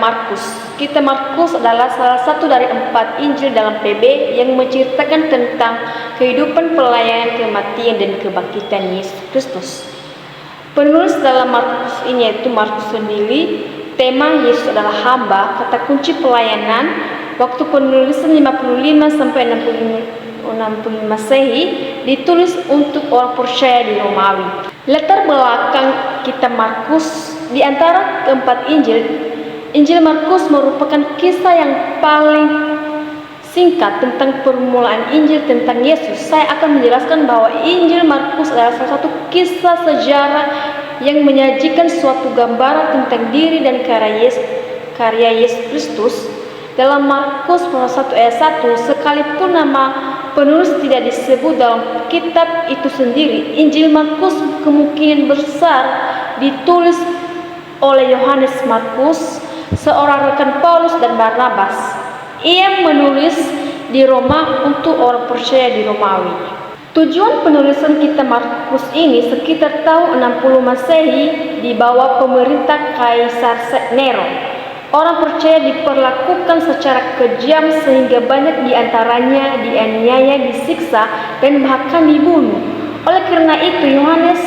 Markus. Kitab Markus adalah salah satu dari 4 Injil dalam PB yang menceritakan tentang kehidupan, pelayanan, kematian, dan kebangkitan Yesus Kristus. Penulis dalam Markus ini yaitu Markus sendiri. Tema Yesus adalah hamba, kata kunci pelayanan. Waktu penulisan 55 sampai 60 Masehi, ditulis untuk orang percaya di Romawi. Latar belakang kitab Markus di antara keempat Injil, Injil Markus merupakan kisah yang paling singkat tentang permulaan Injil tentang Yesus. Saya akan menjelaskan bahwa Injil Markus adalah salah satu kisah sejarah yang menyajikan suatu gambaran tentang diri dan karya Yesus Kristus. Dalam Markus pasal 1 ayat 1, sekalipun nama penulis tidak disebut dalam kitab itu sendiri, Injil Markus kemungkinan besar ditulis oleh Yohanes Markus, seorang rekan Paulus dan Barnabas. Ia menulis di Roma untuk orang percaya di Romawi. Tujuan penulisan kitab Markus ini sekitar tahun 60 Masehi di bawah pemerintah Kaisar Nero. Orang percaya diperlakukan secara kejam sehingga banyak di antaranya dianiaya, disiksa, dan bahkan dibunuh. Oleh karena itu, Yohanes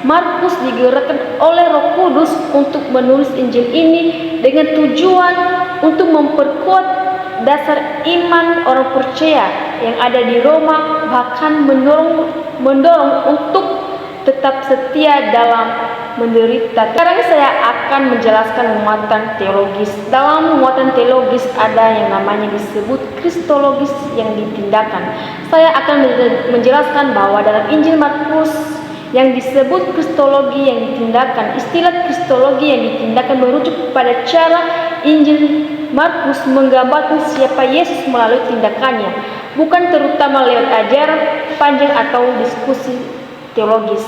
Markus digerakkan oleh Roh Kudus untuk menulis Injil ini dengan tujuan untuk memperkuat dasar iman orang percaya yang ada di Roma, bahkan mendorong untuk tetap setia dalam menderita. Sekarang saya akan menjelaskan muatan teologis. Dalam muatan teologis ada yang namanya disebut kristologis yang ditindakan. Saya akan menjelaskan bahwa dalam Injil Markus yang disebut kristologi yang ditindakan, istilah kristologi yang ditindakan merujuk pada cara Injil Markus menggambarkan siapa Yesus melalui tindakannya, bukan terutama lewat ajaran panjang atau diskusi teologis.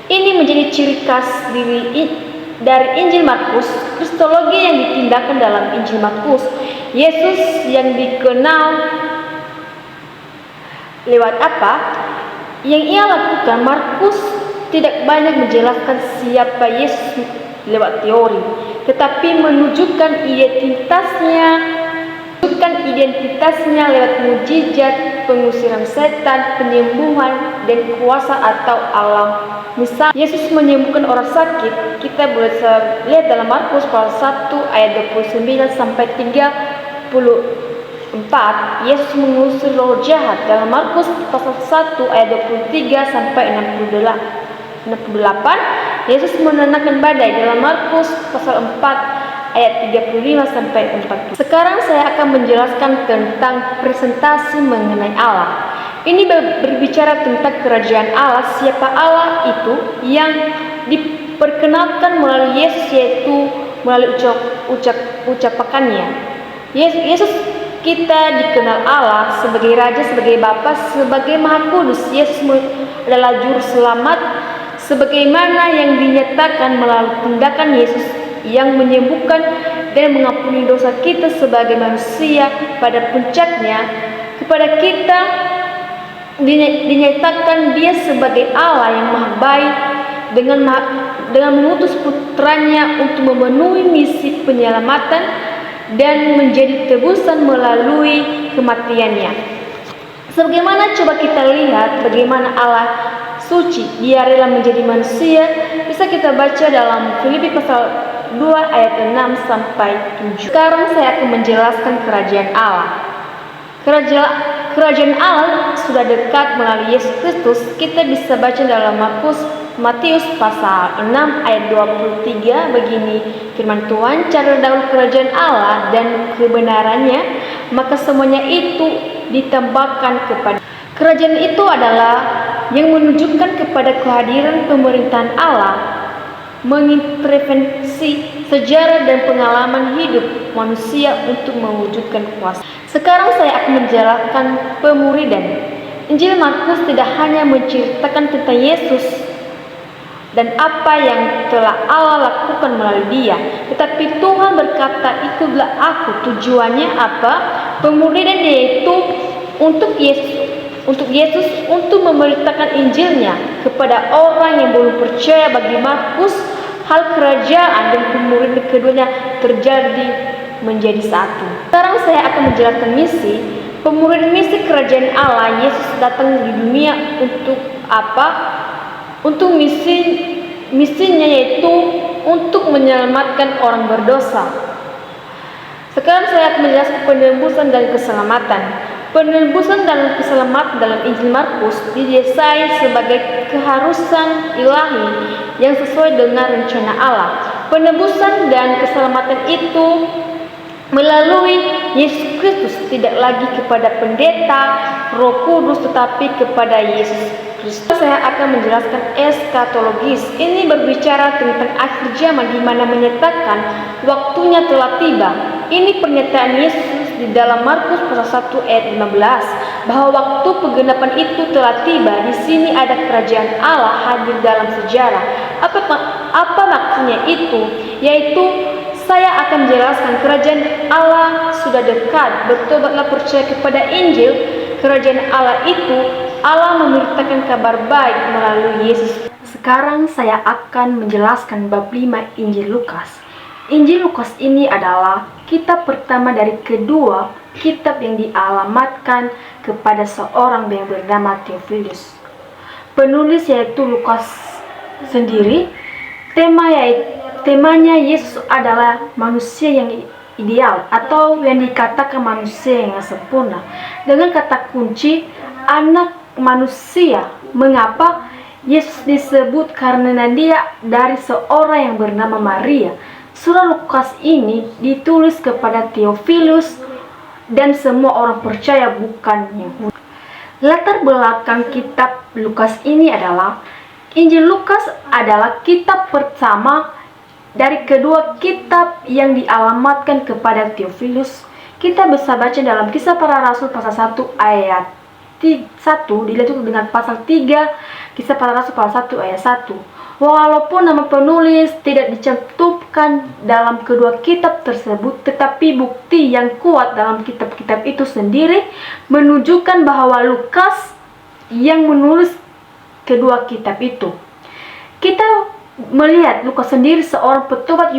Ini menjadi ciri khas dari Injil Markus. Kristologi yang ditindakan dalam Injil Markus, Yesus yang dikenal lewat apa yang ia lakukan. Markus tidak banyak menjelaskan siapa Yesus lewat teori, tetapi menunjukkan identitasnya lewat mujizat, pengusiran setan, penyembuhan, dan kuasa atau alam. Misal, Yesus menyembuhkan orang sakit. Kita boleh lihat dalam Markus pasal 1 ayat 29 sampai 34. Yesus mengusir roh jahat. Dalam Markus pasal 1 ayat 23 sampai 68, Yesus menenangkan badai. Dalam Markus pasal 4 ayat 35 sampai 40. Sekarang saya akan menjelaskan tentang presentasi mengenai Allah. Ini berbicara tentang kerajaan Allah. Siapa Allah itu yang diperkenalkan melalui Yesus, yaitu melalui ucapannya. Yesus kita dikenal Allah sebagai Raja, sebagai Bapa, sebagai Maha Kudus. Yesus adalah Juru Selamat, sebagaimana yang dinyatakan melalui tindakan Yesus yang menyembuhkan dan mengampuni dosa kita sebagai manusia. Pada puncaknya, kepada kita dinyatakan Dia sebagai Allah yang Maha Baik dengan mengutus putranya untuk memenuhi misi penyelamatan dan menjadi tebusan melalui kematiannya. Sebagaimana coba kita lihat bagaimana Allah suci, Dia rela menjadi manusia, bisa kita baca dalam Filipi pasal 2 ayat 6 sampai 7. Sekarang saya akan menjelaskan kerajaan Allah. Kerajaan Allah sudah dekat melalui Yesus Kristus. Kita bisa baca dalam Matius pasal 6 ayat 23 begini firman Tuhan, "Cari dahulu kerajaan Allah dan kebenarannya, maka semuanya itu ditambahkan kepada." Kerajaan itu adalah yang menunjukkan kepada kehadiran pemerintahan Allah, mengintervensi sejarah dan pengalaman hidup manusia untuk mewujudkan kuasa. Sekarang saya akan menjelaskan pemuridan. Injil Markus tidak hanya menceritakan tentang Yesus dan apa yang telah Allah lakukan melalui Dia, tetapi Tuhan berkata, "Ikutlah aku." Tujuannya apa? Pemuridan yaitu untuk Yesus untuk memberitakan Injilnya kepada orang yang belum percaya. Bagi Markus, hal kerajaan dan pemuridan keduanya terjadi menjadi satu. Sekarang saya akan menjelaskan misi. Pemurnian misi kerajaan Allah. Yesus datang di dunia untuk apa? Untuk misinya yaitu untuk menyelamatkan orang berdosa. Sekarang saya akan menjelaskan penebusan dan keselamatan. Penebusan dan keselamatan dalam Injil Markus didesain sebagai keharusan ilahi yang sesuai dengan rencana Allah. Penebusan dan keselamatan itu melalui Yesus Kristus, tidak lagi kepada pendeta, Roh Kudus, tetapi kepada Yesus Kristus. Saya akan menjelaskan eskatologis. Ini berbicara tentang akhir zaman di mana menyatakan waktunya telah tiba. Ini pernyataan Yesus di dalam Markus pasal 1 ayat 15 bahwa waktu penggenapan itu telah tiba. Di sini ada kerajaan Allah hadir dalam sejarah. Apa maksudnya itu? Yaitu saya akan menjelaskan kerajaan Allah sudah dekat. Bertobatlah, percaya kepada Injil. Kerajaan Allah itu Allah memberitakan kabar baik melalui Yesus. Sekarang saya akan menjelaskan bab 5 Injil Lukas. Injil Lukas ini adalah kitab pertama dari kedua kitab yang dialamatkan kepada seorang yang bernama Theophilus. Penulis yaitu Lukas sendiri. Temanya Yesus adalah manusia yang ideal atau yang dikatakan manusia yang sempurna. Dengan kata kunci anak manusia. Mengapa Yesus disebut? Karena dia dari seorang yang bernama Maria. Surah Lukas ini ditulis kepada Theophilus dan semua orang percaya, bukan Yahudi. Latar belakang kitab Lukas ini adalah Injil Lukas adalah kitab pertama dari kedua kitab yang dialamatkan kepada Theophilus. Kita bisa baca dalam Kisah Para Rasul pasal 1 ayat 1 dilanjut dengan pasal 3 Kisah Para Rasul pasal 1 ayat 1. Walaupun nama penulis tidak dicantumkan dalam kedua kitab tersebut, tetapi bukti yang kuat dalam kitab-kitab itu sendiri menunjukkan bahwa Lukas yang menulis kedua kitab itu. Kita melihat Lukas sendiri seorang petobat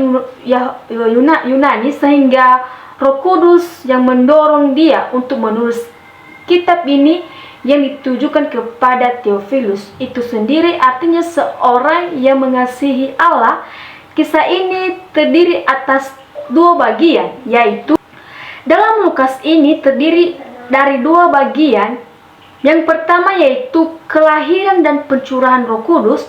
Yunani, sehingga Roh Kudus yang mendorong dia untuk menulis kitab ini yang ditujukan kepada Theophilus. Itu sendiri artinya seorang yang mengasihi Allah. Kisah ini terdiri atas dua bagian, yaitu dalam Lukas ini terdiri dari dua bagian. Yang pertama yaitu kelahiran dan pencurahan Roh Kudus.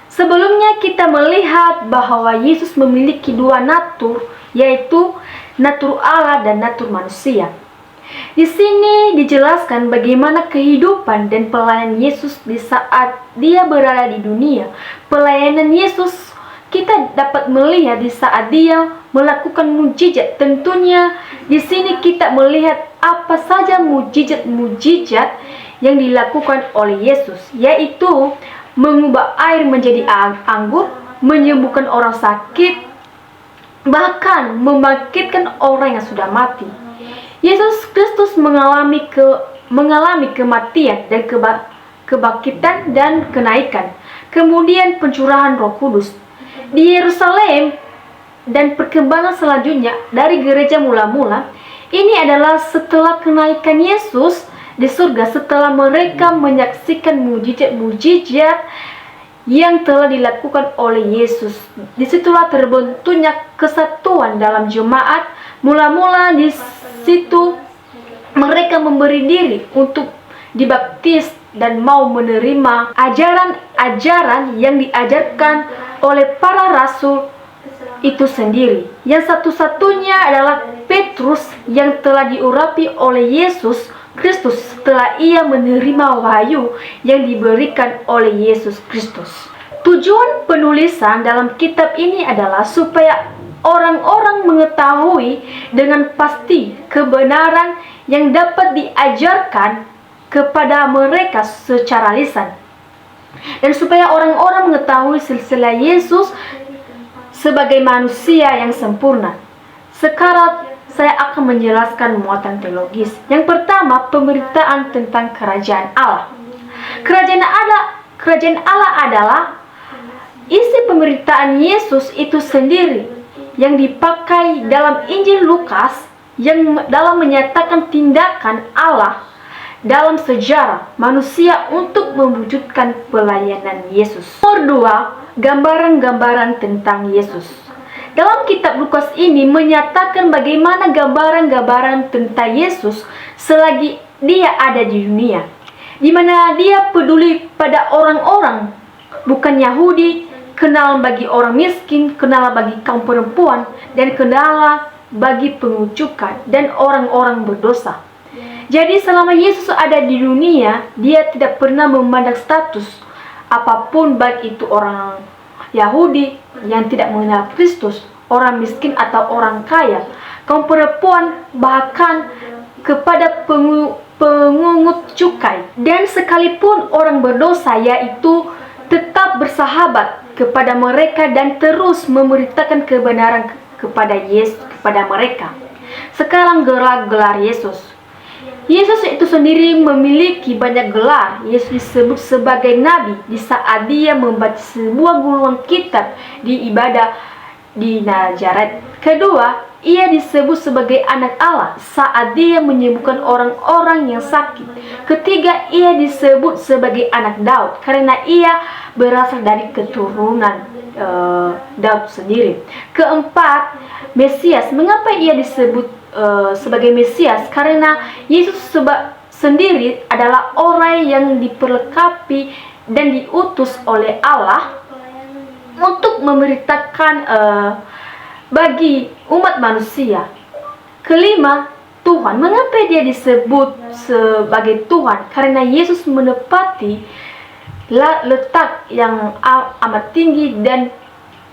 Sebelumnya kita melihat bahwa Yesus memiliki dua natur, yaitu natur Allah dan natur manusia. Di sini dijelaskan bagaimana kehidupan dan pelayanan Yesus di saat dia berada di dunia. Pelayanan Yesus kita dapat melihat di saat dia melakukan mujizat. Tentunya di sini kita melihat apa saja mujizat-mujizat yang dilakukan oleh Yesus, yaitu mengubah air menjadi anggur, menyembuhkan orang sakit, bahkan membangkitkan orang yang sudah mati. Yesus Kristus mengalami kematian dan kebangkitan dan kenaikan. Kemudian pencurahan Roh Kudus di Yerusalem dan perkembangan selanjutnya dari gereja mula-mula. Ini adalah setelah kenaikan Yesus di surga, setelah mereka menyaksikan mujizat-mujizat yang telah dilakukan oleh Yesus. Disitulah terbentuknya kesatuan dalam jemaat. Mula-mula di situ mereka memberi diri untuk dibaptis dan mau menerima ajaran-ajaran yang diajarkan oleh para rasul itu sendiri. Yang satu-satunya adalah Petrus yang telah diurapi oleh Yesus Kristus setelah ia menerima wahyu yang diberikan oleh Yesus Kristus. Tujuan penulisan dalam kitab ini adalah supaya orang-orang mengetahui dengan pasti kebenaran yang dapat diajarkan kepada mereka secara lisan, dan supaya orang-orang mengetahui silsilah Yesus sebagai manusia yang sempurna. Sekarang saya akan menjelaskan muatan teologis. Yang pertama, pemberitaan tentang kerajaan Allah. Kerajaan Allah adalah isi pemberitaan Yesus itu sendiri, yang dipakai dalam Injil Lukas yang dalam menyatakan tindakan Allah dalam sejarah manusia untuk mewujudkan pelayanan Yesus. Nomor 2, gambaran-gambaran tentang Yesus. Dalam kitab Lukas ini menyatakan bagaimana gambaran-gambaran tentang Yesus selagi dia ada di dunia, di mana dia peduli pada orang-orang bukan Yahudi, kenal bagi orang miskin, kenal bagi kaum perempuan, dan kenal bagi pengucukan dan orang-orang berdosa. Jadi selama Yesus ada di dunia, dia tidak pernah memandang status apapun, baik itu orang Yahudi yang tidak mengenal Kristus, orang miskin atau orang kaya, kaum perempuan, bahkan kepada pengungut cukai. Dan sekalipun orang berdosa, yaitu tetap bersahabat kepada mereka dan terus memberitakan kebenaran kepada Yesus, kepada mereka. Sekarang gelar Yesus. Yesus itu sendiri memiliki banyak gelar. Yesus disebut sebagai nabi di saat dia membaca sebuah gulungan kitab di ibadah di Nazaret. Kedua, ia disebut sebagai anak Allah saat dia menyembuhkan orang-orang yang sakit. Ketiga, ia disebut sebagai anak Daud karena ia berasal dari keturunan Daud sendiri. Keempat, Mesias. Mengapa ia disebut sebagai Mesias? Karena Yesus sendiri adalah orang yang diperlengkapi dan diutus oleh Allah untuk memberitakan bagi umat manusia. Kelima, Tuhan. Mengapa dia disebut sebagai Tuhan? Karena Yesus menepati letak yang amat tinggi dan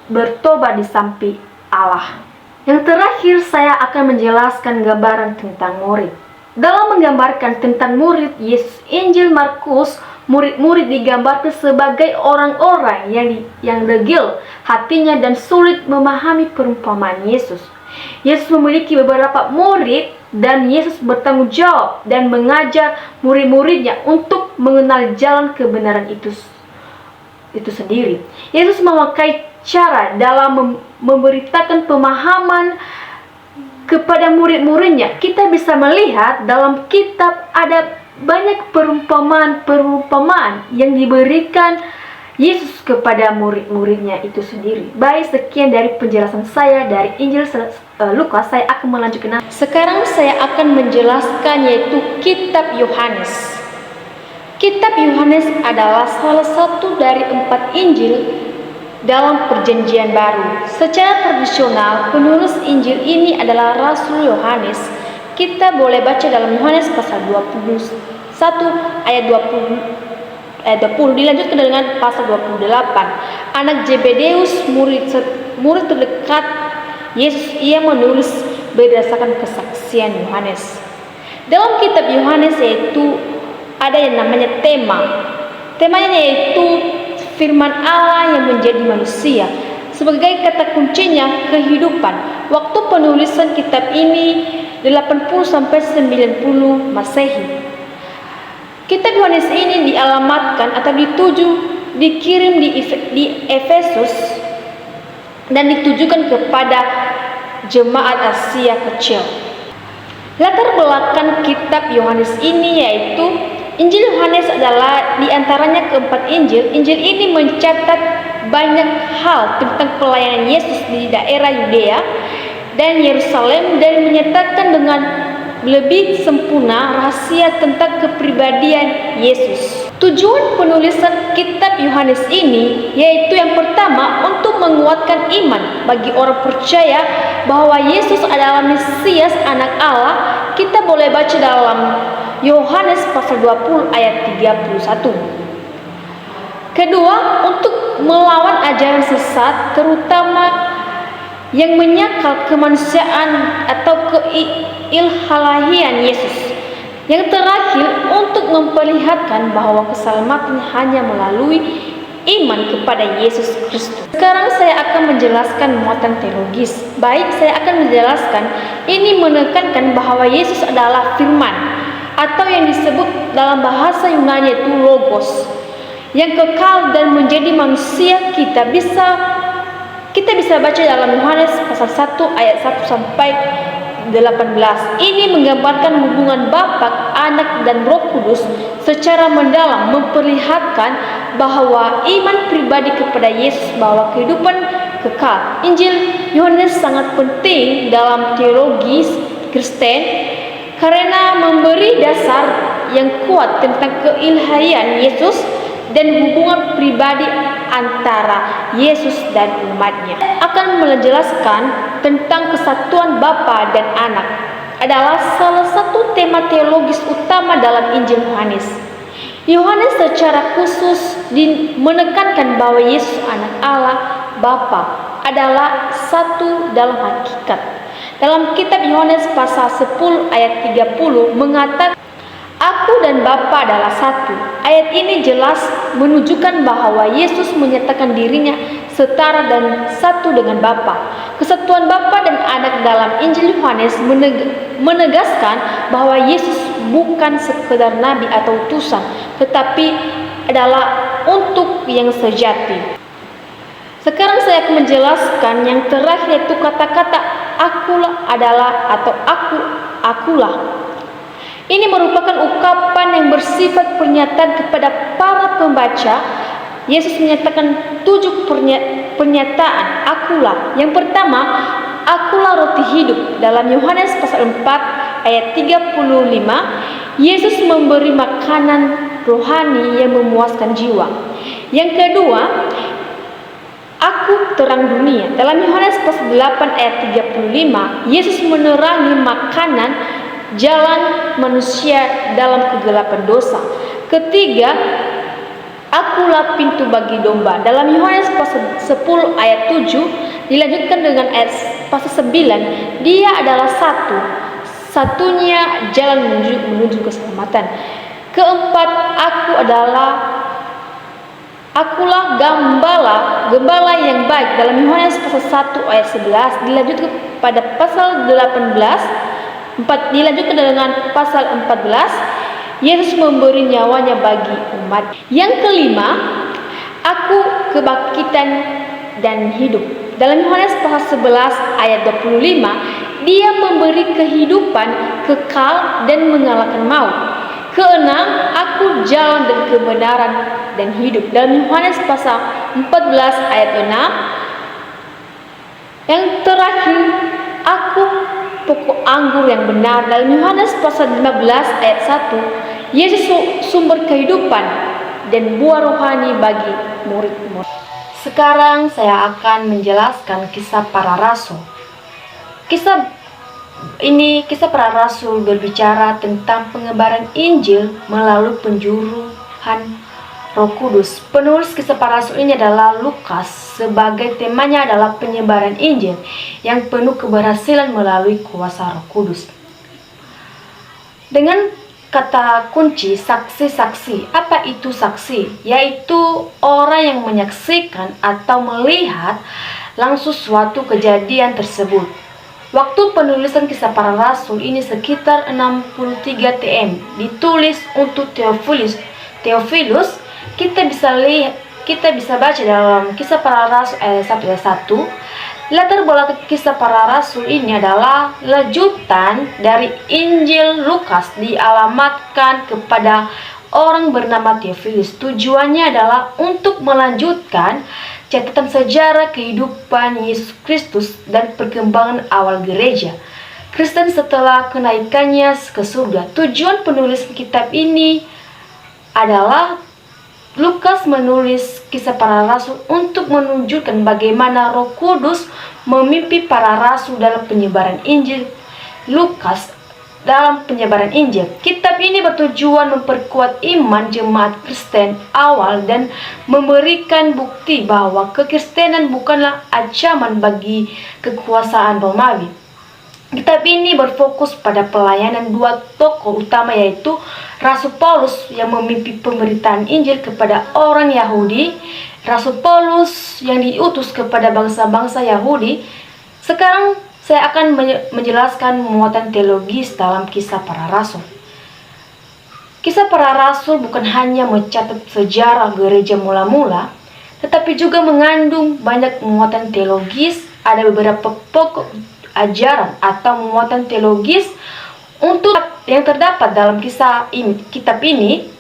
bertobat di samping Allah. Yang terakhir, saya akan menjelaskan gambaran tentang murid. Dalam menggambarkan tentang murid Yesus, Injil Markus, murid-murid digambarkan sebagai orang-orang yang degil hatinya dan sulit memahami perumpamaan Yesus. Yesus memiliki beberapa murid dan Yesus bertanggung jawab dan mengajar murid-muridnya untuk mengenal jalan kebenaran itu sendiri. Yesus memakai cara dalam memberitakan pemahaman kepada murid-muridnya. Kita bisa melihat dalam kitab ada banyak perumpamaan yang diberikan Yesus kepada murid-muridnya itu sendiri. Baik, sekian dari penjelasan saya dari Injil Lukas. Saya akan melanjutkan. Sekarang saya akan menjelaskan yaitu kitab Yohanes. Kitab Yohanes adalah salah satu dari 4 Injil dalam Perjanjian Baru. Secara tradisional, penulis Injil ini adalah Rasul Yohanes. Kita boleh baca dalam Yohanes pasal 21 ayat 20 dilanjutkan dengan pasal 28. Anak Zebedeus, murid terdekat Yesus, ia menulis berdasarkan kesaksian Yohanes. Dalam kitab Yohanes yaitu ada yang namanya tema. Temanya yaitu firman Allah yang menjadi manusia. Sebagai kata kuncinya kehidupan. Waktu penulisan kitab ini 80 sampai 90 Masehi. Kitab Yohanes ini dialamatkan atau dikirim di Efesus dan ditujukan kepada jemaat Asia kecil. Latar belakang kitab Yohanes ini yaitu Injil Yohanes adalah diantaranya keempat Injil. Injil ini mencatat banyak hal tentang pelayanan Yesus di daerah Yudea dan Yerusalem dan menyatakan dengan lebih sempurna rahasia tentang kepribadian Yesus. Tujuan penulisan kitab Yohanes ini yaitu yang pertama untuk menguatkan iman bagi orang percaya bahwa Yesus adalah Mesias anak Allah. Kita boleh baca dalam Yohanes pasal 20 ayat 31. Kedua, untuk melawan ajaran sesat terutama yang menyangkal kemanusiaan atau keilhalahian Yesus. Yang terakhir, untuk memperlihatkan bahwa keselamatan hanya melalui iman kepada Yesus Kristus. Sekarang saya akan menjelaskan muatan teologis. Baik, saya akan menjelaskan ini menekankan bahwa Yesus adalah firman atau yang disebut dalam bahasa Yunani itu logos yang kekal dan menjadi manusia. Kita bisa baca dalam Yohanes pasal 1 ayat 1 sampai 18. Ini menggambarkan hubungan Bapa, Anak, dan Roh Kudus secara mendalam, memperlihatkan bahwa iman pribadi kepada Yesus bahwa kehidupan kekal. Injil Yohanes sangat penting dalam teologi Kristen karena memberi dasar yang kuat tentang keilahian Yesus dan hubungan pribadi antara Yesus dan umatnya. Akan menjelaskan tentang kesatuan Bapa dan Anak adalah salah satu tema teologis utama dalam Injil Yohanes. Yohanes secara khusus menekankan bahwa Yesus Anak Allah Bapa adalah satu dalam hakikat. Dalam kitab Yohanes pasal 10 ayat 30 mengatakan, Aku dan Bapa adalah satu. Ayat ini jelas menunjukkan bahwa Yesus menyatakan dirinya setara dan satu dengan Bapa. Kesatuan Bapa dan Anak dalam Injil Yohanes menegaskan bahwa Yesus bukan sekedar nabi atau utusan, tetapi adalah untuk yang sejati. Sekarang saya akan menjelaskan yang terakhir, yaitu kata-kata akulah adalah atau akulah. Ini merupakan ungkapan yang bersifat pernyataan kepada para pembaca. Yesus menyatakan 7 pernyataan akulah. Yang pertama, akulah roti hidup. Dalam Yohanes pasal 4 ayat 35, Yesus memberi makanan rohani yang memuaskan jiwa. Yang kedua, Aku terang dunia. Dalam Yohanes pasal 8 ayat 35, Yesus menerangi makanan jalan manusia dalam kegelapan dosa. Ketiga, akulah pintu bagi domba. Dalam Yohanes pasal 10 ayat 7 dilanjutkan dengan ayat pasal 9, Dia adalah satunya jalan menuju keselamatan. Keempat, Akulah gembala yang baik. Dalam Yohanes pasal 1 ayat 11 dilanjutkan pada pasal 18, dilanjutkan dengan pasal 14, Yesus memberi nyawanya bagi umat. Yang kelima, Aku kebangkitan dan hidup. Dalam Yohanes pasal 11 ayat 25, Dia memberi kehidupan kekal dan mengalahkan maut. Keenam, Aku jalan dan kebenaran dan hidup. Dalam Yohanes pasal 14 ayat 6. Yang terakhir, Aku pokok anggur yang benar. Dalam Yohanes pasal 15 ayat 1, Yesus sumber kehidupan dan buah rohani bagi murid-murid. Sekarang saya akan menjelaskan kisah para rasul. Kisah para rasul berbicara tentang penyebaran Injil melalui penjuruhan Roh Kudus. Penulis kisah para rasul ini adalah Lukas. Sebagai temanya adalah penyebaran Injil yang penuh keberhasilan melalui kuasa Roh Kudus. Dengan kata kunci saksi-saksi. Apa itu saksi? Yaitu orang yang menyaksikan atau melihat langsung suatu kejadian tersebut. Waktu penulisan kisah para rasul ini sekitar 63 TM, ditulis untuk Theophilus. Kita bisa baca dalam kisah para rasul ayat 1. Latar belakang kisah para rasul ini adalah lanjutan dari Injil Lukas, dialamatkan kepada orang bernama Theophilus. Tujuannya adalah untuk melanjutkan catatan sejarah kehidupan Yesus Kristus dan perkembangan awal gereja Kristen setelah kenaikannya ke surga. Tujuan penulis kitab ini adalah Lukas menulis kisah para rasul untuk menunjukkan bagaimana Roh Kudus memimpin para rasul dalam penyebaran Injil. Lukas dalam penyebaran Injil. Kitab ini bertujuan memperkuat iman jemaat Kristen awal dan memberikan bukti bahwa kekristenan bukanlah ancaman bagi kekuasaan Romawi. Kitab ini berfokus pada pelayanan 2 tokoh utama, yaitu Rasul Paulus yang memimpin pemberitaan Injil kepada orang Yahudi, Rasul Paulus yang diutus kepada bangsa-bangsa Yahudi. Sekarang saya akan menjelaskan muatan teologis dalam kisah para rasul. Kisah para rasul bukan hanya mencatat sejarah gereja mula-mula, tetapi juga mengandung banyak muatan teologis. Ada beberapa pokok ajaran atau muatan teologis untuk yang terdapat dalam kitab ini.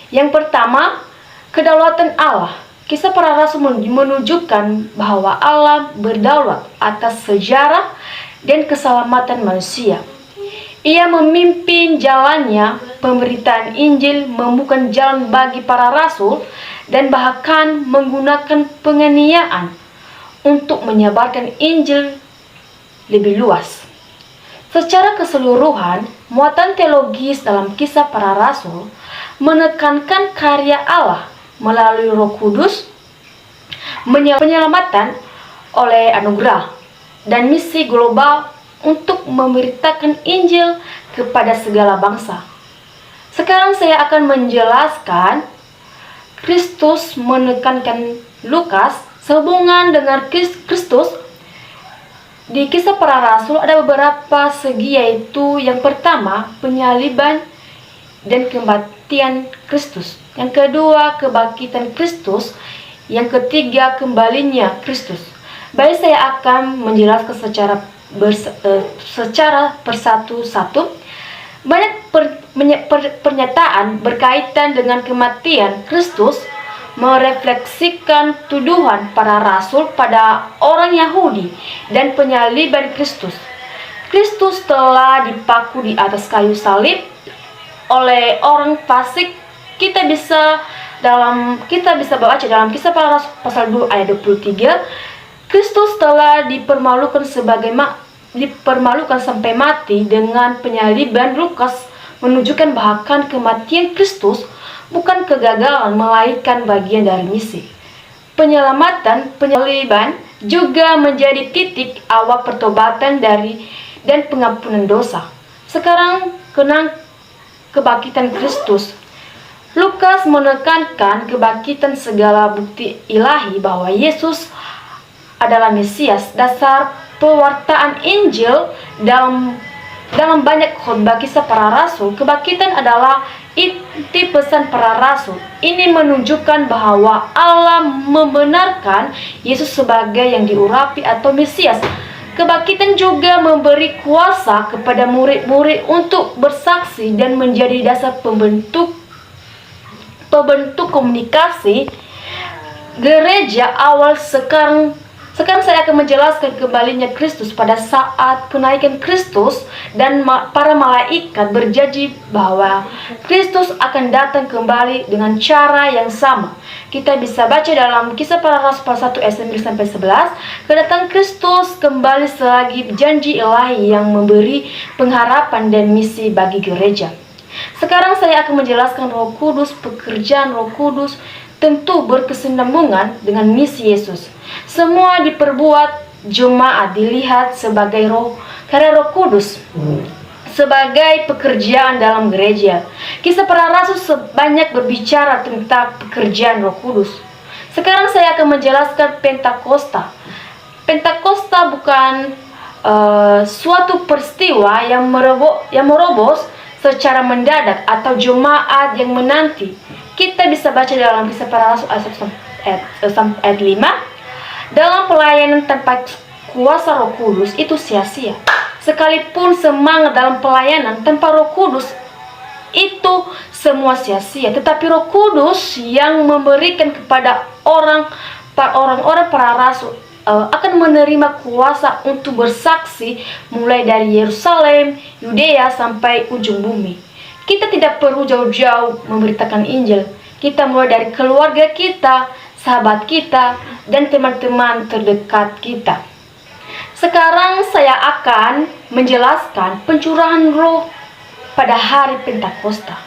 Yang pertama, kedaulatan Allah. Kisah para rasul menunjukkan bahwa Allah berdaulat atas sejarah dan keselamatan manusia. Ia memimpin jalannya pemberitaan Injil, membuka jalan bagi para rasul, dan bahkan menggunakan penganiayaan untuk menyebarkan Injil lebih luas. Secara keseluruhan, muatan teologis dalam kisah para rasul menekankan karya Allah melalui Roh Kudus, penyelamatan oleh anugerah, dan misi global untuk memberitakan Injil kepada segala bangsa. Sekarang saya akan menjelaskan Kristus menekankan Lukas sehubungan dengan Kristus. Di kisah para rasul ada beberapa segi, yaitu yang pertama, penyaliban dan kematian Kristus. Yang kedua, kebangkitan Kristus. Yang ketiga, kembalinya Kristus. Baik, saya akan menjelaskan secara persatu-satu. Banyak pernyataan berkaitan dengan kematian Kristus merefleksikan tuduhan para rasul pada orang Yahudi dan penyaliban Kristus. Kristus telah dipaku di atas kayu salib oleh orang fasik. Kita bisa baca dalam Kisah Para Rasul pasal 2 ayat 23. Kristus telah dipermalukan sampai mati dengan penyaliban. Lukas menunjukkan bahkan kematian Kristus bukan kegagalan, melainkan bagian dari misi. Penyaliban juga menjadi titik awal pertobatan dan pengampunan dosa. Sekarang kenang kebangkitan Kristus. Lukas menekankan kebangkitan segala bukti ilahi bahwa Yesus adalah Mesias. Dasar pewartaan Injil dalam banyak khotbah kisah para rasul, kebangkitan adalah inti pesan para rasul. Ini menunjukkan bahwa Allah membenarkan Yesus sebagai yang diurapi atau Mesias. Kebangkitan juga memberi kuasa kepada murid-murid untuk bersaksi dan menjadi dasar pembentuk komunikasi gereja awal. Sekarang saya akan menjelaskan kembalinya Kristus. Pada saat kenaikan Kristus dan para malaikat berjanji bahwa Kristus akan datang kembali dengan cara yang sama. Kita bisa baca dalam Kisah Para Rasul pasal 1 ayat 9-11. Kedatangan Kristus kembali selagi janji ilahi yang memberi pengharapan dan misi bagi gereja. Sekarang saya akan menjelaskan Roh Kudus. Pekerjaan Roh Kudus tentu berkesinambungan dengan misi Yesus. Semua diperbuat jemaat dilihat sebagai karya Roh Kudus, sebagai pekerjaan dalam gereja. Kisah Para Rasul sebanyak berbicara tentang pekerjaan Roh Kudus. Sekarang saya akan menjelaskan Pentakosta. Pentakosta bukan suatu peristiwa yang merobos secara mendadak atau jemaat yang menanti. Kita bisa baca dalam Kisah Para Rasul ayat 5. Dalam pelayanan tanpa kuasa Roh Kudus itu sia-sia. Sekalipun semangat dalam pelayanan tanpa Roh Kudus itu semua sia-sia. Tetapi Roh Kudus yang memberikan kepada orang-orang para rasul akan menerima kuasa untuk bersaksi mulai dari Yerusalem, Yudea sampai ujung bumi. Kita tidak perlu jauh-jauh memberitakan Injil. Kita mulai dari keluarga kita, sahabat kita, dan teman-teman terdekat kita. Sekarang saya akan menjelaskan pencurahan Roh pada hari Pentakosta.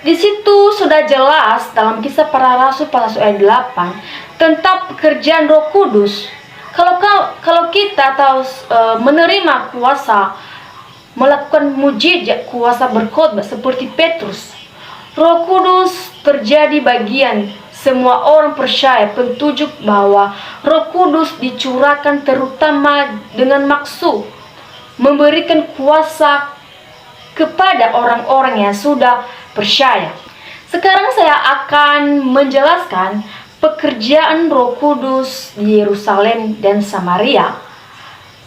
Di situ sudah jelas dalam Kisah Para Rasul pasal ayat 8 tentang pekerjaan Roh Kudus. Kalau kita tahu menerima kuasa melakukan mujizat, kuasa berkhotbah seperti Petrus, Roh Kudus terjadi bagian semua orang percaya, petunjuk bahwa Roh Kudus dicurahkan terutama dengan maksud memberikan kuasa kepada orang-orang yang sudah percaya. Sekarang saya akan menjelaskan pekerjaan Roh Kudus di Yerusalem dan Samaria.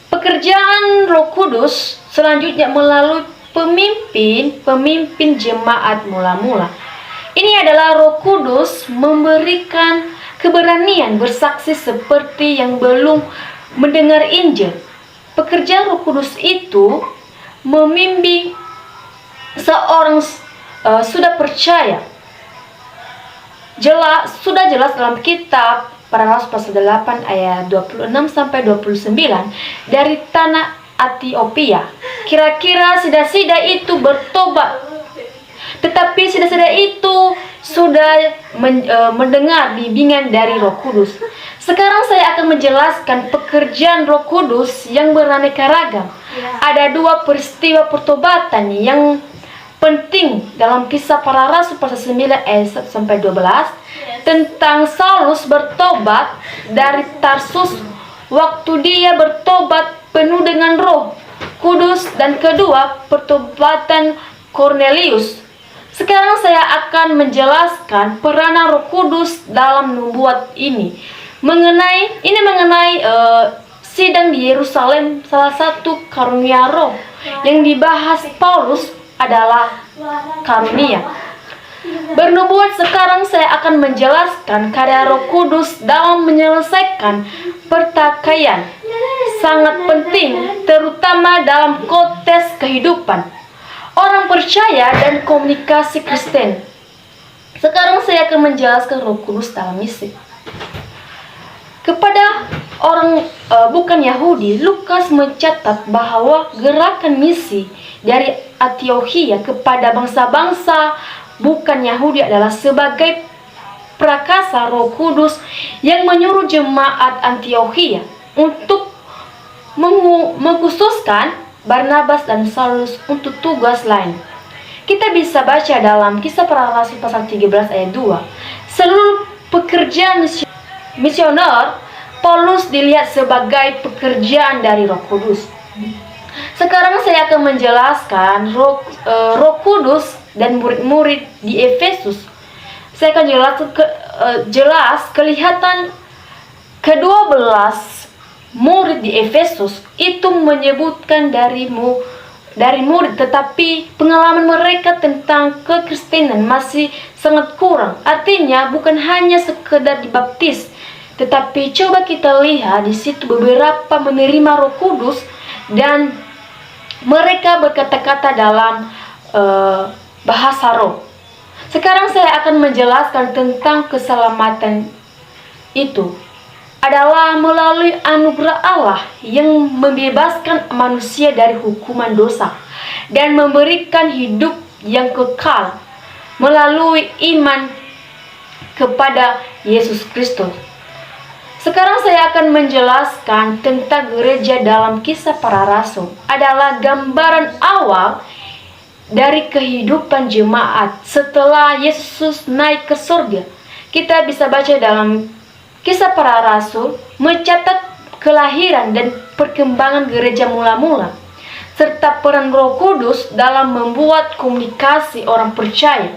Pekerjaan Roh Kudus selanjutnya melalui pemimpin jemaat mula-mula. Ini adalah Roh Kudus memberikan keberanian bersaksi seperti yang belum mendengar Injil. Pekerjaan Roh Kudus itu membimbing seorang sudah percaya. Sudah jelas dalam kitab Para Rasul pasal 8 ayat 26 sampai 29 dari tanah Ethiopia. Kira-kira sida-sida itu bertobat, tetapi sida-sida itu sudah mendengar bimbingan dari Roh Kudus. Sekarang saya akan menjelaskan pekerjaan Roh Kudus yang beraneka ragam. Ada dua peristiwa pertobatan yang penting dalam kisah Para Rasul pasal 9 ayat 1 sampai 12 tentang Saulus bertobat dari Tarsus waktu dia bertobat penuh dengan Roh Kudus, dan kedua pertobatan Cornelius. Sekarang saya akan menjelaskan peranan Roh Kudus dalam membuat ini. Mengenai sidang di Yerusalem, salah satu karunia Roh yang dibahas Paulus adalah karunia bernubuat. Sekarang saya akan menjelaskan karya Roh Kudus dalam menyelesaikan pertikaian, sangat penting terutama dalam konteks kehidupan orang percaya dan komunikasi Kristen. Sekarang saya akan menjelaskan Roh Kudus dalam misi. Kepada orang bukan Yahudi, Lukas mencatat bahwa gerakan misi dari Antiokhia kepada bangsa-bangsa bukan Yahudi adalah sebagai prakasa Roh Kudus yang menyuruh jemaat Antiokhia untuk mengkhususkan Barnabas dan Saulus untuk tugas lain. Kita bisa baca dalam Kisah Para Rasul pasal 13 ayat 2. Seluruh pekerjaan misioner Paulus dilihat sebagai pekerjaan dari Roh Kudus. Sekarang saya akan menjelaskan Roh Kudus dan murid-murid di Efesus. Saya akan jelas kelihatan ke-12 murid di Efesus itu menyebutkan dari murid, tetapi pengalaman mereka tentang kekristenan masih sangat kurang. Artinya bukan hanya sekedar dibaptis, tetapi coba kita lihat di situ beberapa menerima Roh Kudus dan mereka berkata-kata dalam bahasa roh. Sekarang saya akan menjelaskan tentang keselamatan itu adalah melalui anugerah Allah yang membebaskan manusia dari hukuman dosa dan memberikan hidup yang kekal melalui iman kepada Yesus Kristus. Sekarang saya akan menjelaskan tentang gereja dalam Kisah Para Rasul adalah gambaran awal dari kehidupan jemaat setelah Yesus naik ke surga. Kita bisa baca dalam Kisah Para Rasul mencatat kelahiran dan perkembangan gereja mula-mula serta peran Roh Kudus dalam membuat komunikasi orang percaya.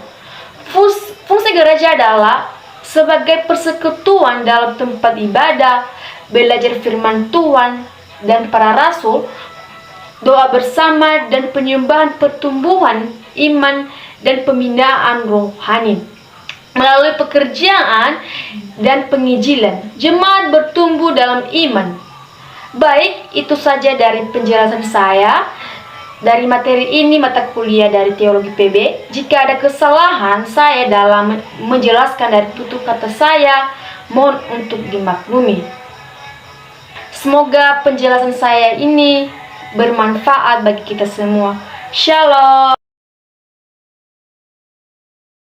Fungsi gereja adalah sebagai persekutuan dalam tempat ibadah, belajar firman Tuhan dan para rasul, doa bersama dan penyembahan, pertumbuhan iman dan pembinaan rohani. Melalui pekerjaan dan penginjilan, jemaat bertumbuh dalam iman. Baik, itu saja dari penjelasan saya dari materi ini, mata kuliah dari Teologi PB. Jika ada kesalahan saya dalam menjelaskan dari tutur kata saya, mohon untuk dimaklumi. Semoga penjelasan saya ini bermanfaat bagi kita semua. Shalom.